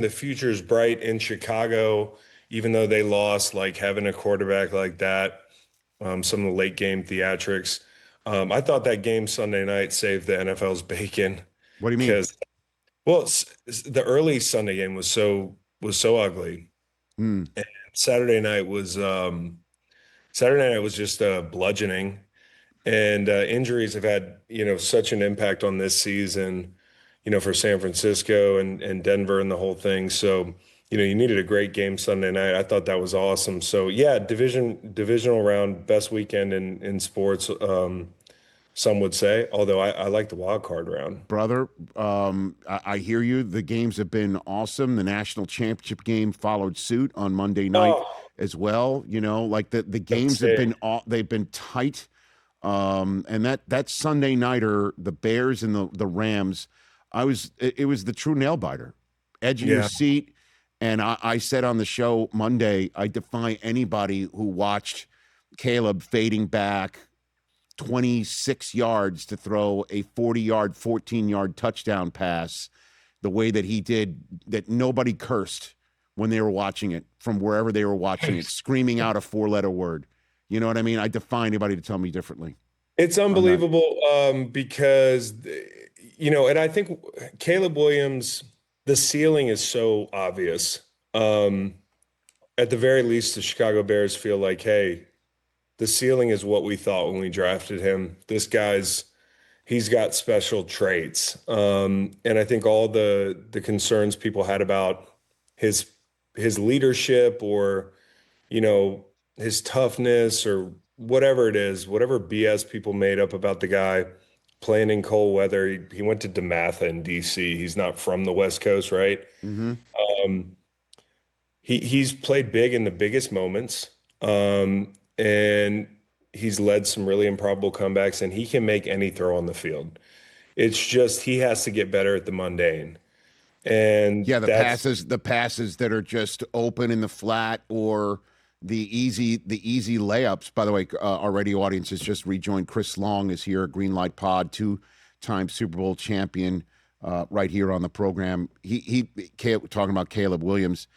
the future's bright in Chicago, even though they lost, like having a quarterback like that, some of the late game theatrics. I thought that game Sunday night saved the NFL's bacon What do you mean? because, well, the early Sunday game was so ugly. Hmm. Saturday night was Saturday night was just bludgeoning, and injuries have had such an impact on this season, for San Francisco and Denver and the whole thing. So you needed a great game Sunday night. I thought that was awesome. So yeah, divisional round, best weekend in sports. Some would say, although I like the wild card round. Brother, I hear you. The games have been awesome. The national championship game followed suit on Monday night Oh, as well. Like the that's games have it. been they've been tight. And that Sunday nighter, the Bears and the Rams, it was the true nail biter, edge of your Yeah. seat. And I said on the show Monday, I defy anybody who watched Caleb fading back 26 yards to throw a 40-yard, 14-yard touchdown pass the way that he did, that nobody cursed when they were watching it from wherever they were watching it, screaming out a four-letter word. You know what I mean? I defy anybody to tell me differently It's on that. unbelievable because, and I think Caleb Williams, the ceiling is so obvious. Um, at the very least, the Chicago Bears feel like, hey, the ceiling is what we thought when we drafted him. He's got special traits. And I think all the concerns people had about his his leadership or, you know, his toughness or whatever it is, whatever BS people made up about the guy playing in cold weather. He went to DeMatha in DC. He's not from the West Coast, right? Mm-hmm. Um, he's played big in the biggest moments. And he's led some really improbable comebacks, and he can make any throw on the field. It's just he has to get better at the mundane. And Yeah, that's the passes that are just open in the flat, or the easy layups. By the way, our radio audience has just rejoined. Chris Long is here, Greenlight Pod, two-time Super Bowl champion, right here on the program. Talking about Caleb Williams,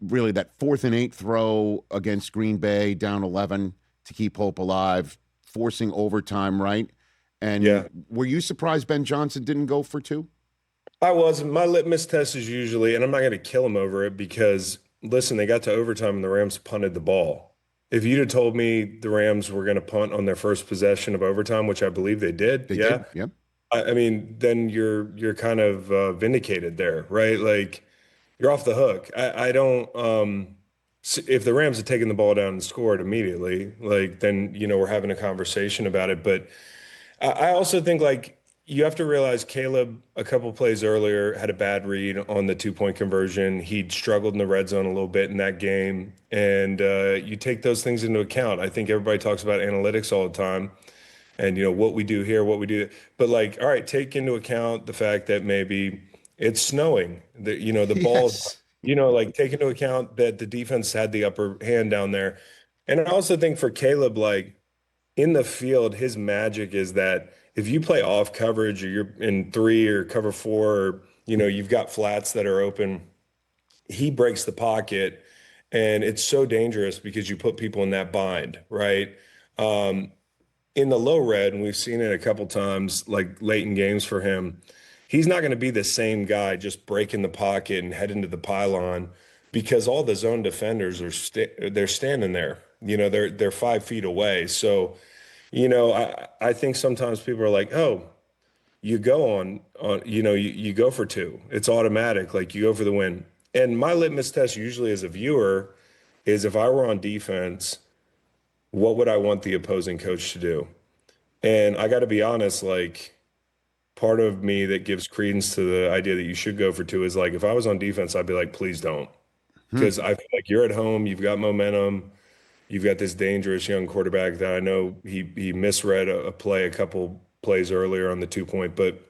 really that 4th and 8 throw against Green Bay, down 11 to keep hope alive, forcing overtime, right? And yeah. were you surprised Ben Johnson didn't go for two? I was. My litmus test is usually, and I'm not going to kill him over it because, listen, they got to overtime and the Rams punted the ball. If you'd have told me the Rams were going to punt on their first possession of overtime, which I believe they did, They yeah, did. Yep. I mean, then you're kind of vindicated there, right? Like you're off the hook. I don't. If the Rams had taken the ball down and scored immediately, like then we're having a conversation about it. But I also think like you have to realize Caleb a couple plays earlier had a bad read on the 2-point conversion. He'd struggled in the red zone a little bit in that game, and you take those things into account. I think everybody talks about analytics all the time, and what we do here, what we do, but like, all right, take into account the fact that maybe it's snowing. The ball's, Yes. like take into account that the defense had the upper hand down there, and I also think for Caleb, like in the field, his magic is that if you play off coverage or you're in three or cover four, or you've got flats that are open, he breaks the pocket, and it's so dangerous because you put people in that bind, right? Um, in the low red, and we've seen it a couple times, like late in games for him, he's not going to be the same guy just breaking the pocket and heading to the pylon because all the zone defenders are they're standing there. They're 5 feet away. So I think sometimes people are like, oh, you go on you go for two. It's automatic, like you go for the win. And my litmus test usually as a viewer is if I were on defense, what would I want the opposing coach to do? And I got to be honest, like part of me that gives credence to the idea that you should go for two is like if I was on defense, I'd be like, please don't. Hmm. Because I feel like you're at home, you've got momentum. You've got this dangerous young quarterback that I know he misread a play a couple plays earlier on the 2-point, but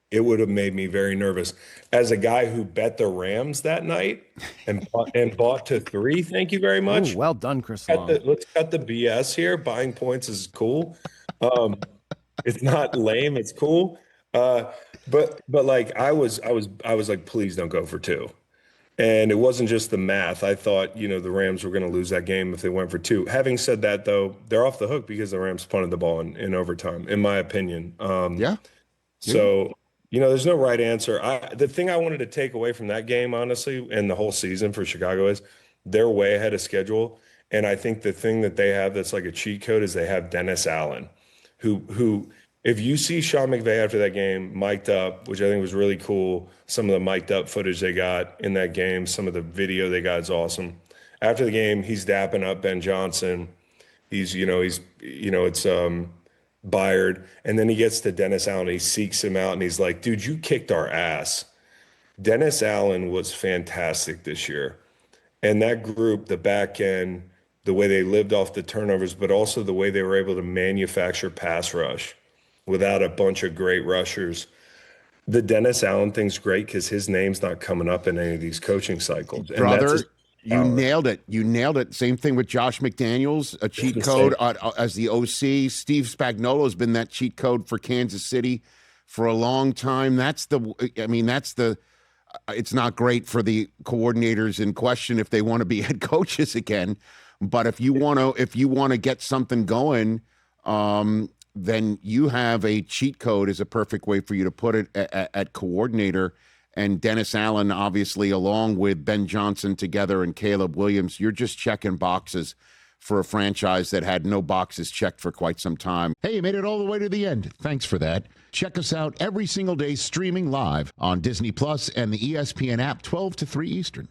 it would have made me very nervous. As a guy who bet the Rams that night and bought to three, thank you very Oh, much. well done, Chris Long. Let's cut the BS here. Buying points is cool. Um, it's not lame. It's cool. Uh, But like I was like, please don't go for two. And it wasn't just the math. I thought, the Rams were going to lose that game if they went for two. Having said that, though, they're off the hook because the Rams punted the ball in overtime, in my opinion. Yeah. So, there's no right answer. The thing I wanted to take away from that game, honestly, and the whole season for Chicago is they're way ahead of schedule. And I think the thing that they have that's like a cheat code is they have Dennis Allen, who if you see Sean McVay after that game mic'd up, which I think was really cool, some of the mic'd up footage they got in that game, some of the video they got is awesome. After the game, he's dapping up Ben Johnson. It's Byard. And then he gets to Dennis Allen. He seeks him out and he's like, dude, you kicked our ass. Dennis Allen was fantastic this year. And that group, the back end, the way they lived off the turnovers, but also the way they were able to manufacture pass rush without a bunch of great rushers. The Dennis Allen thing's great because his name's not coming up in any of these coaching cycles. And Brother, you nailed it. You nailed it. Same thing with Josh McDaniels, a cheat code as the OC. Steve Spagnuolo has been that cheat code for Kansas City for a long time. It's not great for the coordinators in question if they want to be head coaches again. But if you want to get something going, then you have a cheat code is a perfect way for you to put it at coordinator. And Dennis Allen, obviously, along with Ben Johnson together and Caleb Williams, you're just checking boxes for a franchise that had no boxes checked for quite some time. Hey, you made it all the way to the end. Thanks for that. Check us out every single day streaming live on Disney Plus and the ESPN app 12 to 3 Eastern.